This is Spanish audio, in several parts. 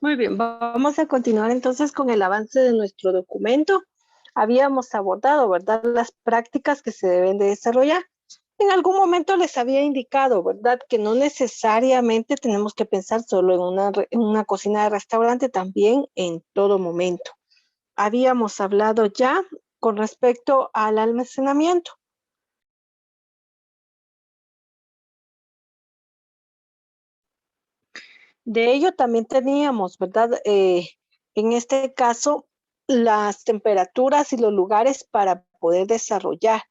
Muy bien, vamos a continuar entonces con el avance de nuestro documento. Habíamos abordado, ¿verdad?, las prácticas que se deben de desarrollar. En algún momento les había indicado, ¿verdad?, que no necesariamente tenemos que pensar solo en una cocina de restaurante, también en todo momento. Habíamos hablado ya con respecto al almacenamiento. De ello también teníamos, ¿verdad? En este caso, las temperaturas y los lugares para poder desarrollar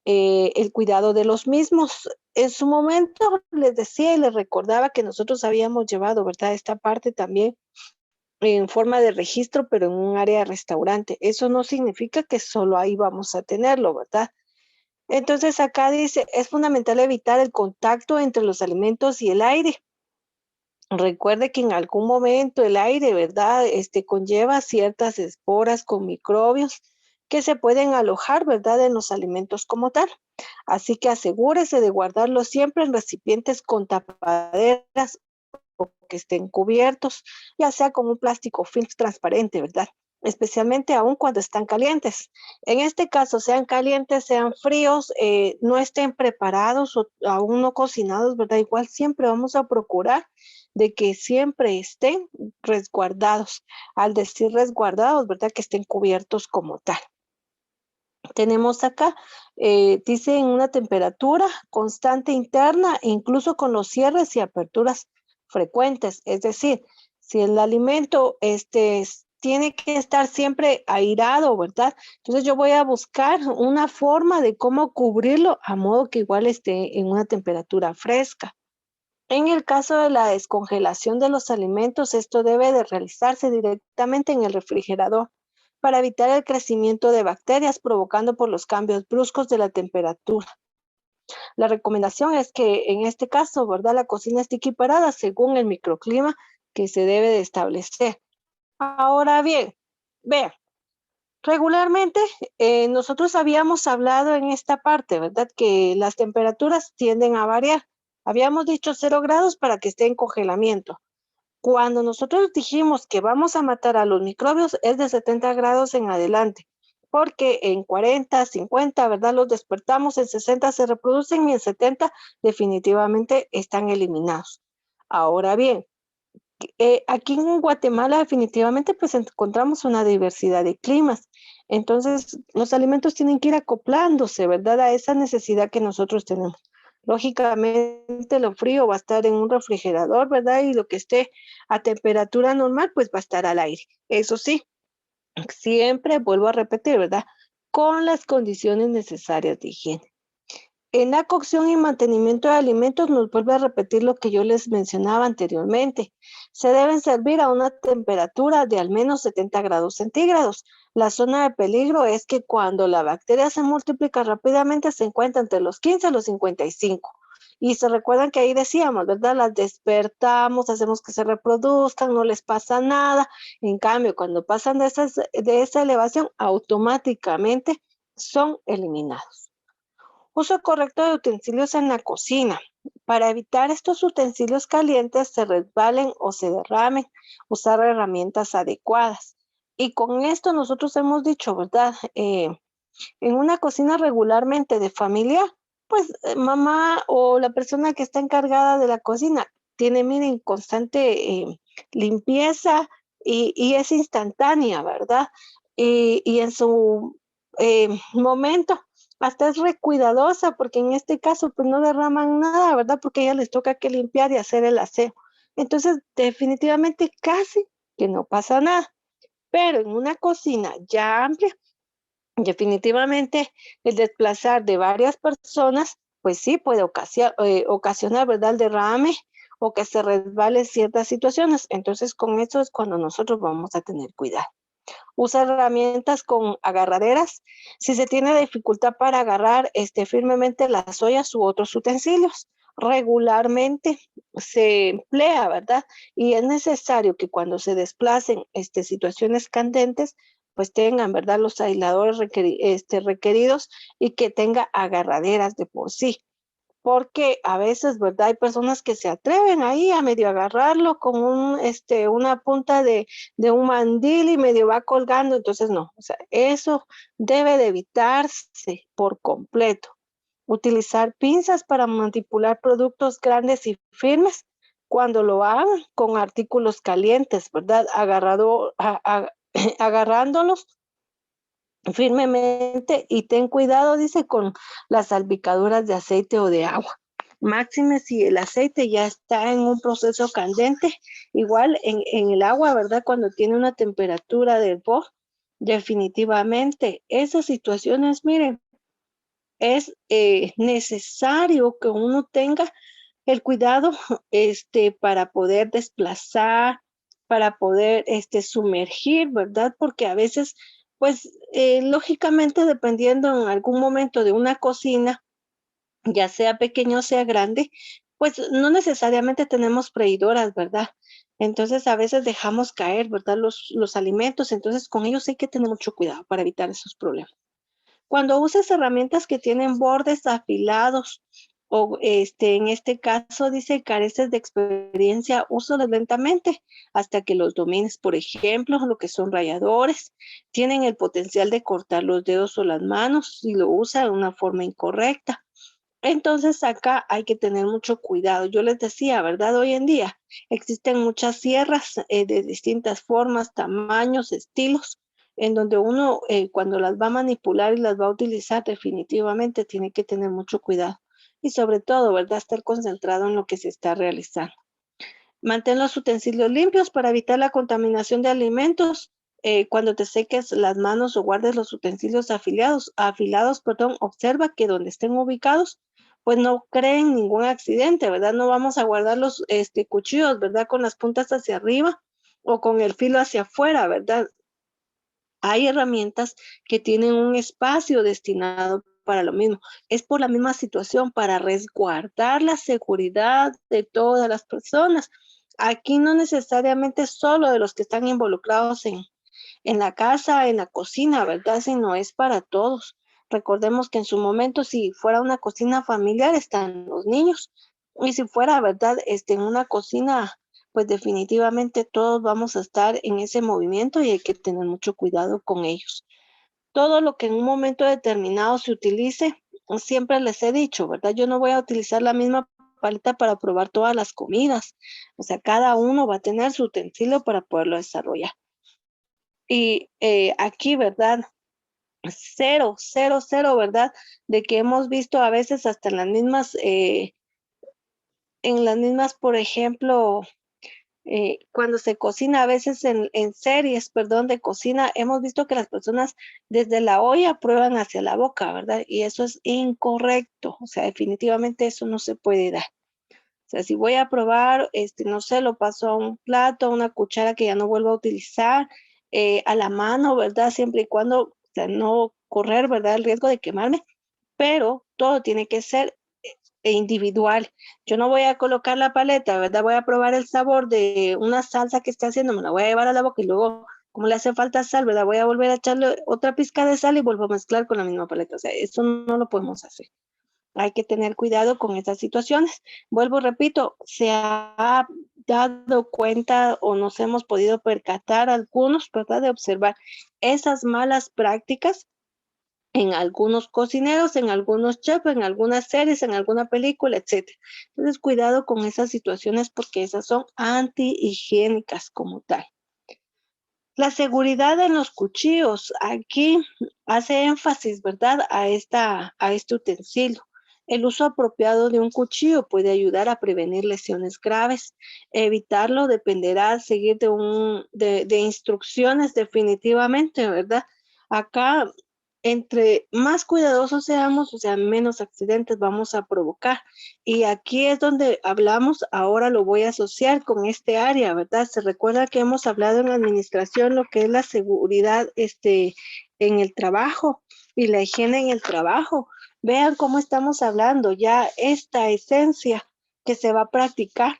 el cuidado de los mismos. En su momento les decía y les recordaba que nosotros habíamos llevado, ¿verdad?, esta parte también en forma de registro, pero en un área de restaurante. Eso no significa que solo ahí vamos a tenerlo, ¿verdad? Entonces acá dice, es fundamental evitar el contacto entre los alimentos y el aire. Recuerde que en algún momento el aire, ¿verdad? Conlleva ciertas esporas con microbios que se pueden alojar, ¿verdad?, en los alimentos como tal. Así que asegúrese de guardarlos siempre en recipientes con tapaderas o que estén cubiertos, ya sea con un plástico film transparente, ¿verdad? Especialmente aún cuando están calientes. En este caso, sean calientes, sean fríos, no estén preparados o aún no cocinados, ¿verdad? Igual siempre vamos a procurar de que siempre estén resguardados. Al decir resguardados, ¿verdad?, que estén cubiertos como tal. Tenemos acá, dice en una temperatura constante interna, incluso con los cierres y aperturas frecuentes. Es decir, si el alimento tiene que estar siempre airado, ¿verdad? Entonces yo voy a buscar una forma de cómo cubrirlo a modo que igual esté en una temperatura fresca. En el caso de la descongelación de los alimentos, esto debe de realizarse directamente en el refrigerador para evitar el crecimiento de bacterias provocando por los cambios bruscos de la temperatura. La recomendación es que en este caso, ¿verdad?, la cocina esté equiparada según el microclima que se debe de establecer. Ahora bien, vean, regularmente nosotros habíamos hablado en esta parte, ¿verdad?, que las temperaturas tienden a variar. Habíamos dicho 0 grados para que esté en congelamiento. Cuando nosotros dijimos que vamos a matar a los microbios es de 70 grados en adelante, porque en 40, 50, ¿verdad?, los despertamos, en 60 se reproducen y en 70 definitivamente están eliminados. Ahora bien, aquí en Guatemala definitivamente pues encontramos una diversidad de climas. Entonces, los alimentos tienen que ir acoplándose, ¿verdad?, a esa necesidad que nosotros tenemos. Lógicamente, lo frío va a estar en un refrigerador, ¿verdad? Y lo que esté a temperatura normal, pues va a estar al aire. Eso sí, siempre vuelvo a repetir, ¿verdad?, con las condiciones necesarias de higiene. En la cocción y mantenimiento de alimentos nos vuelve a repetir lo que yo les mencionaba anteriormente. Se deben servir a una temperatura de al menos 70 grados centígrados. La zona de peligro es que cuando la bacteria se multiplica rápidamente se encuentra entre los 15 a los 55. Y se recuerdan que ahí decíamos, ¿verdad? Las despertamos, hacemos que se reproduzcan, no les pasa nada. En cambio, cuando pasan de esa elevación, automáticamente son eliminados. Uso correcto de utensilios en la cocina. Para evitar estos utensilios calientes se resbalen o se derramen, usar herramientas adecuadas. Y con esto nosotros hemos dicho, ¿verdad? En una cocina regularmente de familia, pues mamá o la persona que está encargada de la cocina tiene, miren, constante limpieza y es instantánea, ¿verdad? Y en su momento hasta es recuidadosa porque en este caso pues no derraman nada, ¿verdad? Porque a ella les toca que limpiar y hacer el aseo. Entonces, definitivamente casi que no pasa nada. Pero en una cocina ya amplia, definitivamente, el desplazar de varias personas, pues sí puede ocasionar, ¿verdad?, el derrame o que se resbalen ciertas situaciones. Entonces, con eso es cuando nosotros vamos a tener cuidado. Usa herramientas con agarraderas si se tiene dificultad para agarrar firmemente las ollas u otros utensilios. Regularmente se emplea, ¿verdad? Y es necesario que cuando se desplacen situaciones candentes, pues tengan, ¿verdad?, los aisladores requeridos y que tenga agarraderas de por sí. porque a veces, ¿verdad? Hay personas que se atreven ahí a medio agarrarlo con una punta de un mandil y medio va colgando, entonces no, o sea, eso debe de evitarse por completo. Utilizar pinzas para manipular productos grandes y firmes cuando lo hagan con artículos calientes, ¿verdad? Agarrándolos firmemente y ten cuidado, dice, con las salpicaduras de aceite o de agua. Máxime si el aceite ya está en un proceso candente, igual en el agua, ¿verdad? Cuando tiene una temperatura de hervor, definitivamente esas situaciones, miren, es necesario que uno tenga el cuidado para poder desplazar, para poder sumergir, ¿verdad? Porque a veces, pues, lógicamente, dependiendo en algún momento de una cocina, ya sea pequeño o sea grande, pues no necesariamente tenemos freidoras, ¿verdad? Entonces a veces dejamos caer, ¿verdad? Los alimentos, entonces con ellos hay que tener mucho cuidado para evitar esos problemas. Cuando uses herramientas que tienen bordes afilados o en este caso dice careces de experiencia, úsalos lentamente hasta que los domines. Por ejemplo, lo que son ralladores, tienen el potencial de cortar los dedos o las manos si lo usa de una forma incorrecta. Entonces acá hay que tener mucho cuidado. Yo les decía, ¿verdad? Hoy en día existen muchas sierras de distintas formas, tamaños, estilos, en donde uno cuando las va a manipular y las va a utilizar definitivamente tiene que tener mucho cuidado. Y sobre todo, ¿verdad? Estar concentrado en lo que se está realizando. Mantén los utensilios limpios para evitar la contaminación de alimentos. Cuando te seques las manos o guardes los utensilios afilados, perdón, observa que donde estén ubicados, pues no creen ningún accidente, ¿verdad? No vamos a guardar los cuchillos, ¿verdad? Con las puntas hacia arriba o con el filo hacia afuera, ¿verdad? Hay herramientas que tienen un espacio destinado para lo mismo. Es por la misma situación, para resguardar la seguridad de todas las personas. Aquí no necesariamente solo de los que están involucrados en la casa, en la cocina, ¿verdad? Sino es para todos. Recordemos que en su momento, si fuera una cocina familiar, están los niños. Y si fuera, ¿verdad? En una cocina, pues definitivamente todos vamos a estar en ese movimiento y hay que tener mucho cuidado con ellos. Todo lo que en un momento determinado se utilice, siempre les he dicho, ¿verdad? Yo no voy a utilizar la misma paleta para probar todas las comidas. O sea, cada uno va a tener su utensilio para poderlo desarrollar. Y aquí, ¿verdad? Cero, cero, cero, ¿verdad? De que hemos visto a veces hasta en las mismas, por ejemplo, cuando se cocina, a veces en series, perdón, de cocina, hemos visto que las personas desde la olla prueban hacia la boca, ¿verdad? Y eso es incorrecto, o sea, definitivamente eso no se puede dar. O sea, si voy a probar, no sé, lo paso a un plato, a una cuchara que ya no vuelvo a utilizar, a la mano, ¿verdad? Siempre y cuando, o sea, no correr, ¿verdad? El riesgo de quemarme, pero todo tiene que ser individual. Yo no voy a colocar la paleta, ¿verdad? Voy a probar el sabor de una salsa que esté haciendo, me la voy a llevar a la boca y luego, como le hace falta sal, ¿verdad? Voy a volver a echarle otra pizca de sal y vuelvo a mezclar con la misma paleta. O sea, eso no lo podemos hacer. Hay que tener cuidado con estas situaciones. Vuelvo, repito, se ha dado cuenta o nos hemos podido percatar algunos, ¿verdad? De observar esas malas prácticas en algunos cocineros, en algunos chefs, en algunas series, en alguna película, etcétera. Entonces, cuidado con esas situaciones porque esas son antihigiénicas como tal. La seguridad en los cuchillos, aquí hace énfasis, ¿verdad? A este utensilio. El uso apropiado de un cuchillo puede ayudar a prevenir lesiones graves. Evitarlo dependerá seguir de instrucciones definitivamente, ¿verdad? Acá entre más cuidadosos seamos, o sea, menos accidentes vamos a provocar. Y aquí es donde hablamos, ahora lo voy a asociar con este área, ¿verdad? Se recuerda que hemos hablado en administración lo que es la seguridad en el trabajo y la higiene en el trabajo. Vean cómo estamos hablando ya esta esencia que se va a practicar.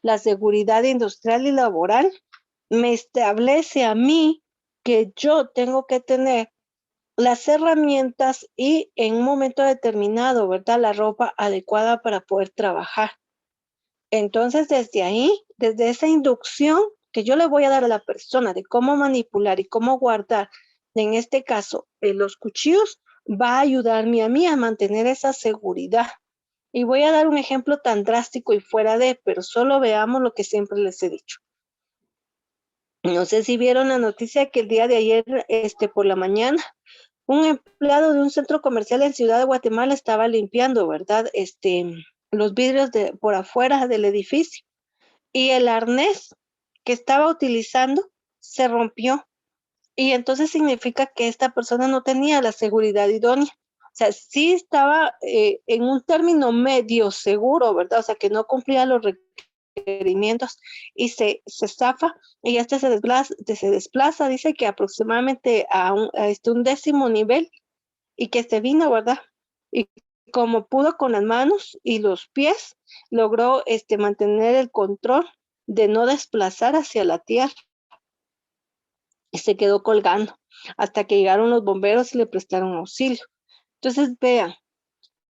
La seguridad industrial y laboral me establece a mí que yo tengo que tener las herramientas y en un momento determinado, ¿verdad? La ropa adecuada para poder trabajar. Entonces, desde ahí, desde esa inducción que yo le voy a dar a la persona de cómo manipular y cómo guardar, en este caso, los cuchillos, va a ayudarme a mí a mantener esa seguridad. Y voy a dar un ejemplo tan drástico y fuera de, pero solo veamos lo que siempre les he dicho. No sé si vieron la noticia que el día de ayer, por la mañana, un empleado de un centro comercial en Ciudad de Guatemala estaba limpiando, ¿verdad? Los vidrios por afuera del edificio y el arnés que estaba utilizando se rompió y entonces significa que esta persona no tenía la seguridad idónea. O sea, sí estaba en un término medio seguro, ¿verdad? O sea, que no cumplía los requerimientos y se zafa y se desplaza, dice que aproximadamente un 10º nivel y que se vino, ¿verdad? Y como pudo con las manos y los pies, logró mantener el control de no desplazar hacia la tierra y se quedó colgando hasta que llegaron los bomberos y le prestaron auxilio. Entonces, vean,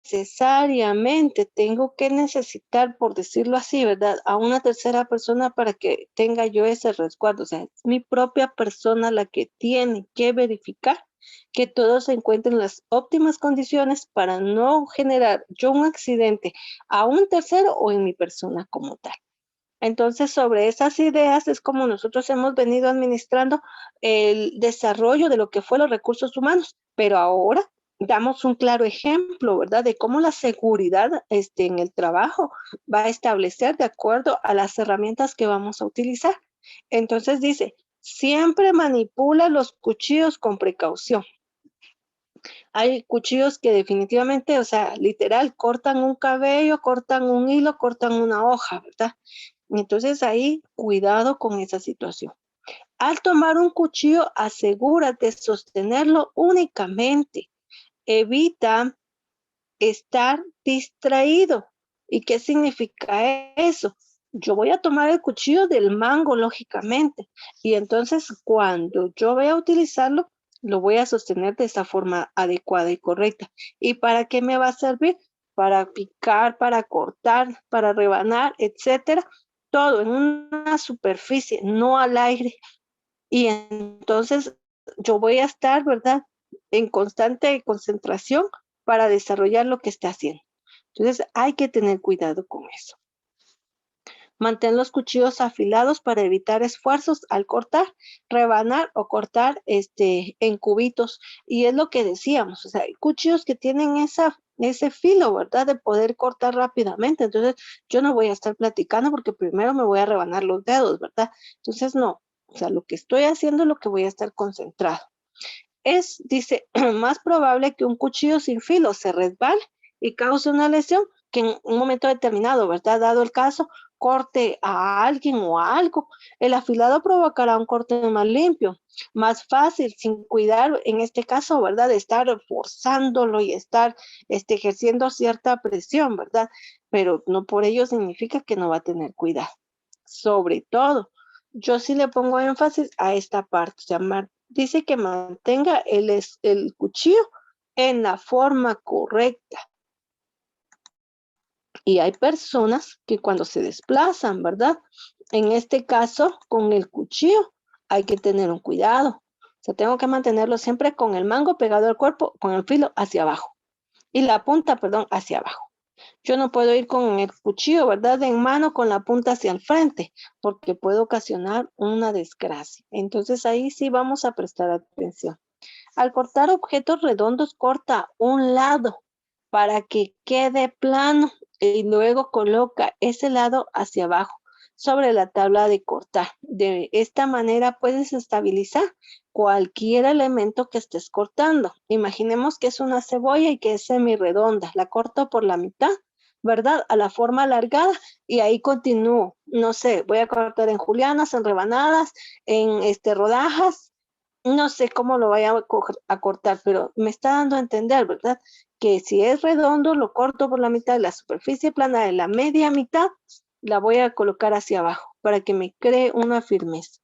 necesariamente tengo que necesitar, por decirlo así, ¿verdad? A una tercera persona para que tenga yo ese resguardo. O sea, es mi propia persona la que tiene que verificar que todo se encuentre en las óptimas condiciones para no generar yo un accidente a un tercero o en mi persona como tal. Entonces, sobre esas ideas es como nosotros hemos venido administrando el desarrollo de lo que fue los recursos humanos, pero ahora damos un claro ejemplo, ¿verdad? De cómo la seguridad en el trabajo va a establecer de acuerdo a las herramientas que vamos a utilizar. Entonces dice, siempre manipula los cuchillos con precaución. Hay cuchillos que definitivamente, o sea, literal, cortan un cabello, cortan un hilo, cortan una hoja, ¿verdad? Entonces ahí, cuidado con esa situación. Al tomar un cuchillo, asegúrate de sostenerlo únicamente. Evita estar distraído. ¿Y qué significa eso? Yo voy a tomar el cuchillo del mango, lógicamente, y entonces cuando yo voy a utilizarlo, lo voy a sostener de esa forma adecuada y correcta. ¿Y para qué me va a servir? Para picar, para cortar, para rebanar, etcétera. Todo en una superficie, no al aire. Y entonces yo voy a estar, ¿verdad? En constante concentración para desarrollar lo que está haciendo. Entonces hay que tener cuidado con eso. Mantén los cuchillos afilados para evitar esfuerzos al cortar, rebanar o cortar en cubitos. Y es lo que decíamos, o sea, hay cuchillos que tienen ese filo, ¿verdad? De poder cortar rápidamente. Entonces, yo no voy a estar platicando porque primero me voy a rebanar los dedos, ¿verdad? Entonces, no. O sea, lo que estoy haciendo es lo que voy a estar concentrado. Dice, más probable que un cuchillo sin filo se resbale y cause una lesión que en un momento determinado, ¿verdad? Dado el caso, corte a alguien o a algo. El afilado provocará un corte más limpio, más fácil, sin cuidar, en este caso, ¿verdad? De estar forzándolo y estar ejerciendo cierta presión, ¿verdad? Pero no por ello significa que no va a tener cuidado. Sobre todo, yo sí le pongo énfasis a esta parte, o sea, dice que mantenga el cuchillo en la forma correcta. Y hay personas que cuando se desplazan, ¿verdad? En este caso, con el cuchillo, hay que tener un cuidado. O sea, tengo que mantenerlo siempre con el mango pegado al cuerpo, con el filo hacia abajo. Y la punta, perdón, hacia abajo. Yo no puedo ir con el cuchillo, ¿verdad? En mano con la punta hacia el frente, porque puede ocasionar una desgracia. Entonces ahí sí vamos a prestar atención. Al cortar objetos redondos, corta un lado para que quede plano y luego coloca ese lado hacia abajo sobre la tabla de cortar. De esta manera puedes estabilizar cualquier elemento que estés cortando. Imaginemos que es una cebolla y que es semi-redonda. La corto por la mitad, ¿verdad? A la forma alargada y ahí continúo. No sé, voy a cortar en julianas, en rebanadas, en rodajas. No sé cómo lo vaya a cortar, pero me está dando a entender, ¿verdad? Que si es redondo, lo corto por la mitad de la superficie plana de la media mitad, la voy a colocar hacia abajo para que me cree una firmeza.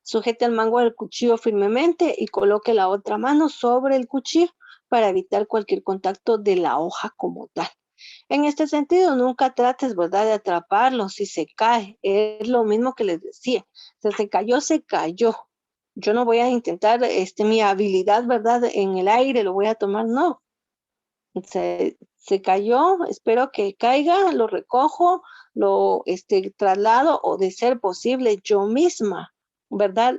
Sujete el mango del cuchillo firmemente y coloque la otra mano sobre el cuchillo para evitar cualquier contacto de la hoja como tal. En este sentido, nunca trates, ¿verdad?, de atraparlo si se cae. Es lo mismo que les decía. Si se cayó, se cayó. Yo no voy a intentar mi habilidad, ¿verdad?, en el aire, lo voy a tomar, no. Se cayó, espero que caiga, lo recojo, lo traslado o de ser posible yo misma, ¿verdad?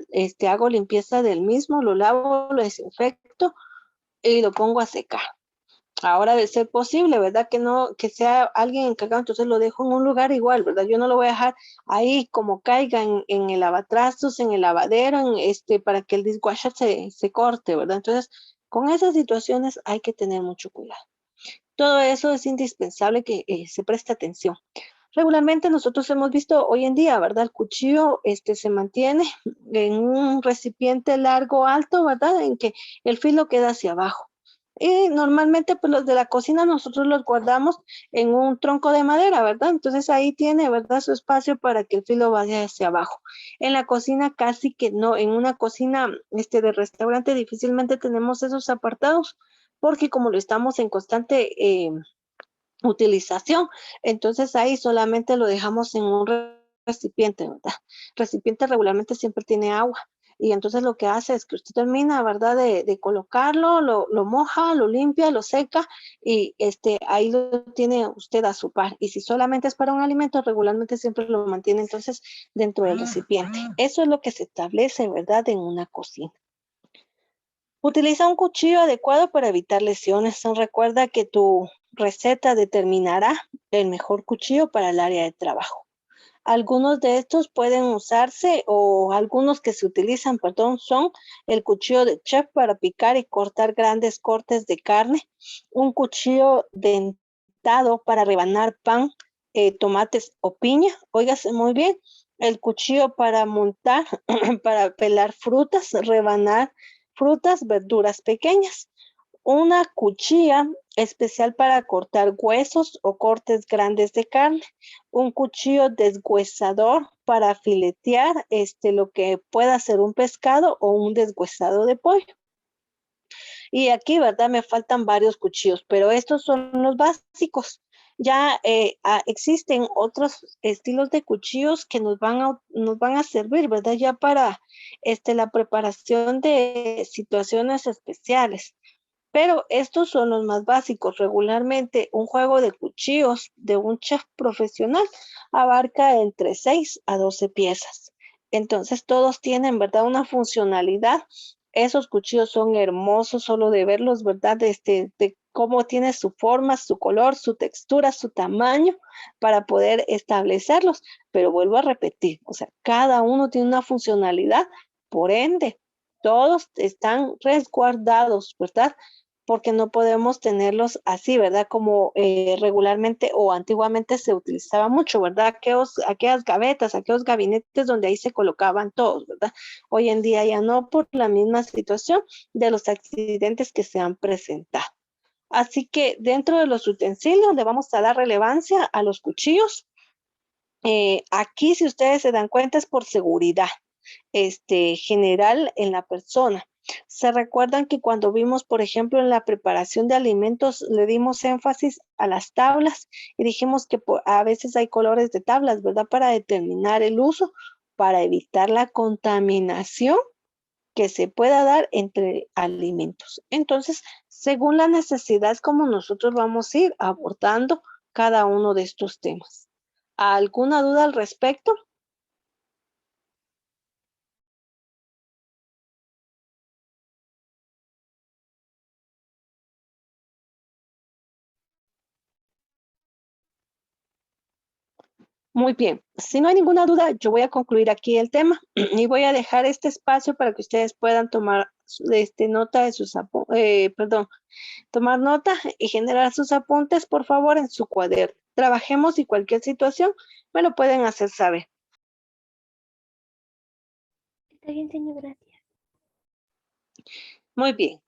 Hago limpieza del mismo, lo lavo, lo desinfecto y lo pongo a secar. Ahora, de ser posible, ¿verdad? Que no, que sea alguien encargado, entonces lo dejo en un lugar igual, ¿verdad? Yo no lo voy a dejar ahí como caiga en el lavatrastos, en el lavadero, para que el dishwasher se corte, ¿verdad? Entonces, con esas situaciones hay que tener mucho cuidado. Todo eso es indispensable que se preste atención. Regularmente nosotros hemos visto hoy en día, ¿verdad? El cuchillo se mantiene en un recipiente largo, alto, ¿verdad? En que el filo queda hacia abajo. Y normalmente, pues los de la cocina nosotros los guardamos en un tronco de madera, ¿verdad? Entonces ahí tiene, ¿verdad? Su espacio para que el filo vaya hacia abajo. En la cocina casi que no, en una cocina de restaurante difícilmente tenemos esos apartados, porque como lo estamos en constante utilización. Entonces ahí solamente lo dejamos en un recipiente, ¿verdad? Recipiente regularmente siempre tiene agua. Y entonces lo que hace es que usted termina, ¿verdad? De colocarlo, lo moja, lo limpia, lo seca y ahí lo tiene usted a su par. Y si solamente es para un alimento, regularmente siempre lo mantiene entonces dentro del recipiente. Eso es lo que se establece, ¿verdad? En una cocina. Utiliza un cuchillo adecuado para evitar lesiones. Recuerda que tu receta determinará el mejor cuchillo para el área de trabajo. Algunos de estos pueden usarse o algunos que se utilizan, perdón, son el cuchillo de chef para picar y cortar grandes cortes de carne, un cuchillo dentado para rebanar pan, tomates o piña, óigase muy bien, el cuchillo para montar, para pelar frutas, rebanar frutas, verduras pequeñas, una cuchilla especial para cortar huesos o cortes grandes de carne, un cuchillo deshuesador para filetear lo que pueda ser un pescado o un deshuesado de pollo. Y aquí, ¿verdad? Me faltan varios cuchillos, pero estos son los básicos. Ya existen otros estilos de cuchillos que nos van a servir, ¿verdad? Ya para la preparación de situaciones especiales. Pero estos son los más básicos. Regularmente, un juego de cuchillos de un chef profesional abarca entre 6 a 12 piezas. Entonces, todos tienen, ¿verdad?, una funcionalidad. Esos cuchillos son hermosos solo de verlos, ¿verdad? De cómo tiene su forma, su color, su textura, su tamaño para poder establecerlos. Pero vuelvo a repetir, o sea, cada uno tiene una funcionalidad, por ende, todos están resguardados, ¿verdad? Porque no podemos tenerlos así, ¿verdad? Como regularmente o antiguamente se utilizaba mucho, ¿verdad? Aquellas gavetas, aquellos gabinetes donde ahí se colocaban todos, ¿verdad? Hoy en día ya no por la misma situación de los accidentes que se han presentado. Así que dentro de los utensilios le vamos a dar relevancia a los cuchillos. Aquí, si ustedes se dan cuenta, es por seguridad general en la persona. Se recuerdan que cuando vimos, por ejemplo, en la preparación de alimentos, le dimos énfasis a las tablas y dijimos que a veces hay colores de tablas, ¿verdad? Para determinar el uso, para evitar la contaminación que se pueda dar entre alimentos. Entonces, según la necesidad, es como nosotros vamos a ir abordando cada uno de estos temas. ¿Alguna duda al respecto? Muy bien, si no hay ninguna duda, yo voy a concluir aquí el tema y voy a dejar este espacio para que ustedes puedan tomar nota de perdón, tomar nota y generar sus apuntes, por favor, en su cuaderno. Trabajemos y cualquier situación me lo pueden hacer saber. Está bien, señor, gracias. Muy bien.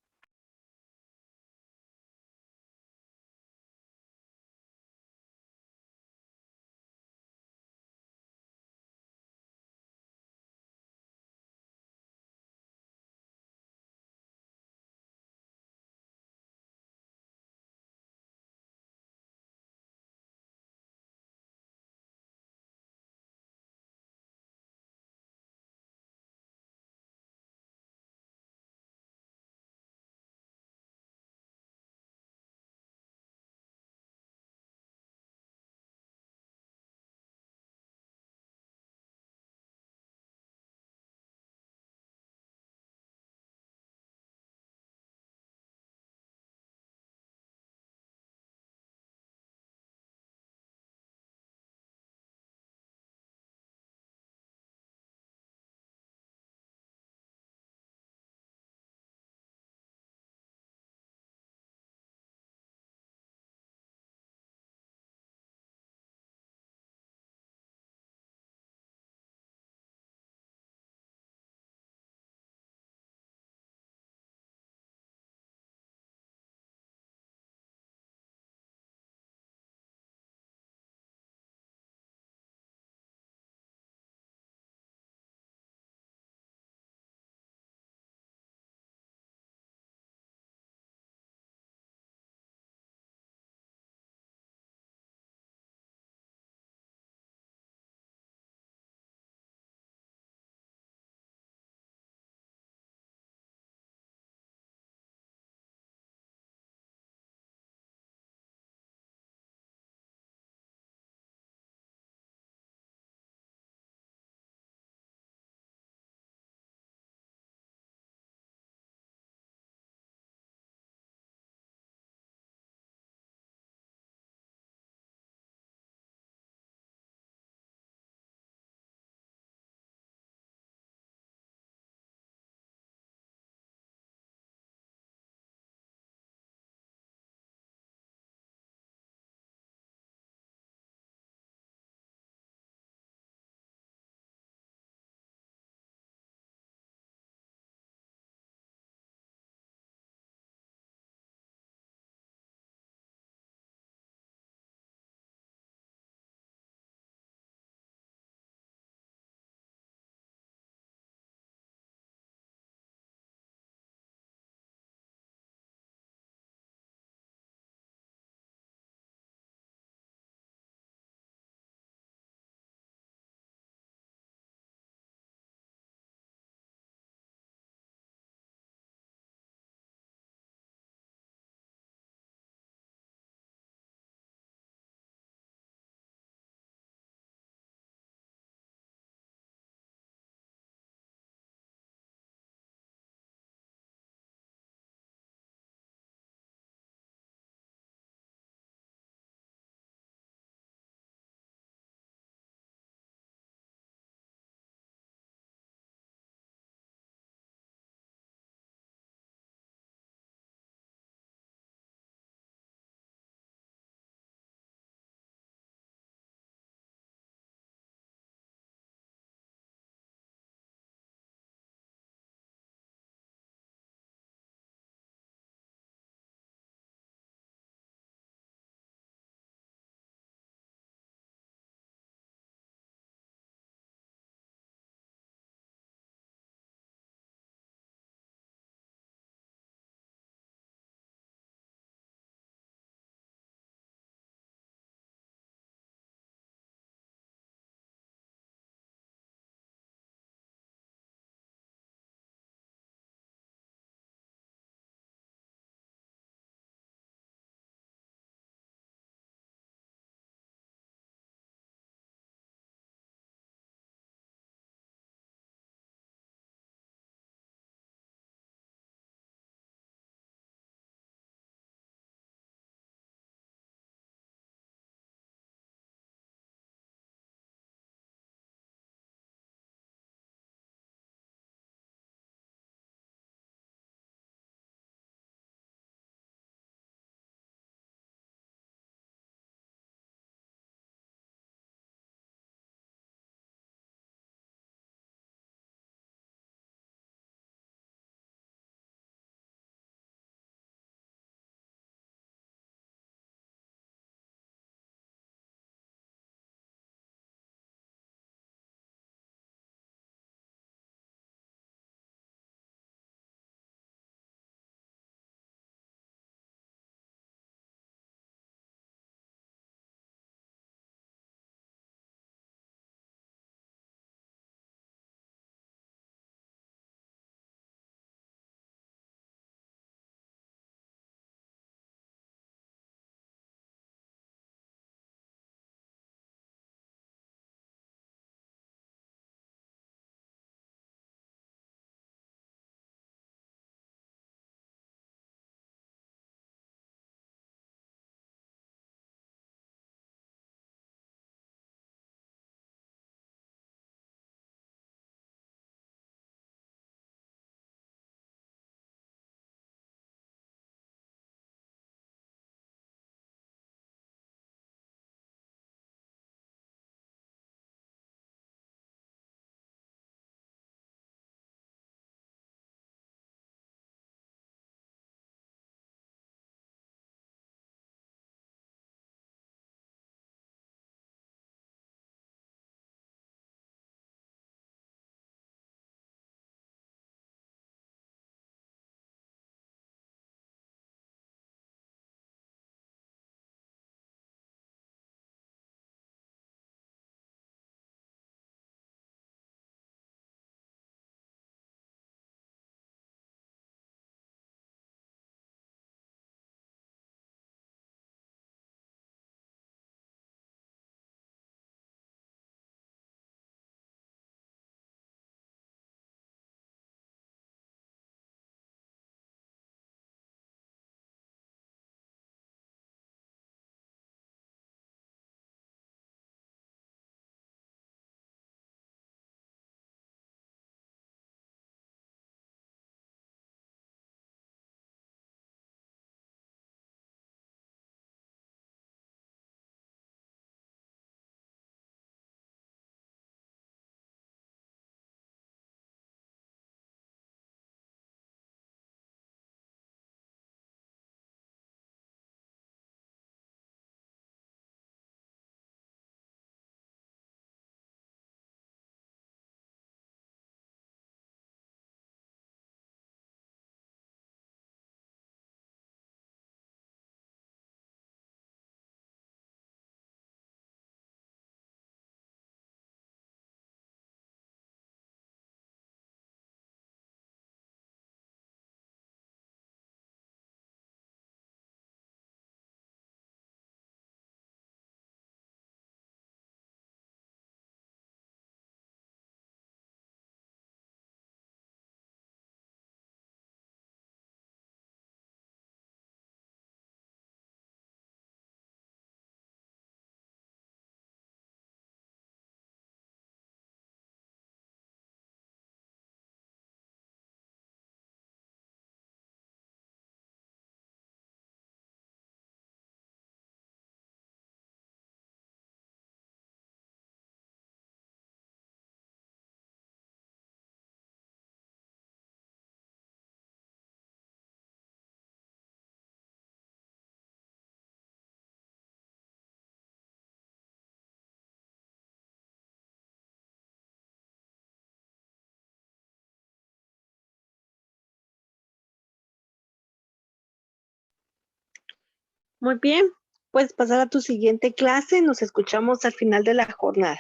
Muy bien, puedes pasar a tu siguiente clase. Nos escuchamos al final de la jornada.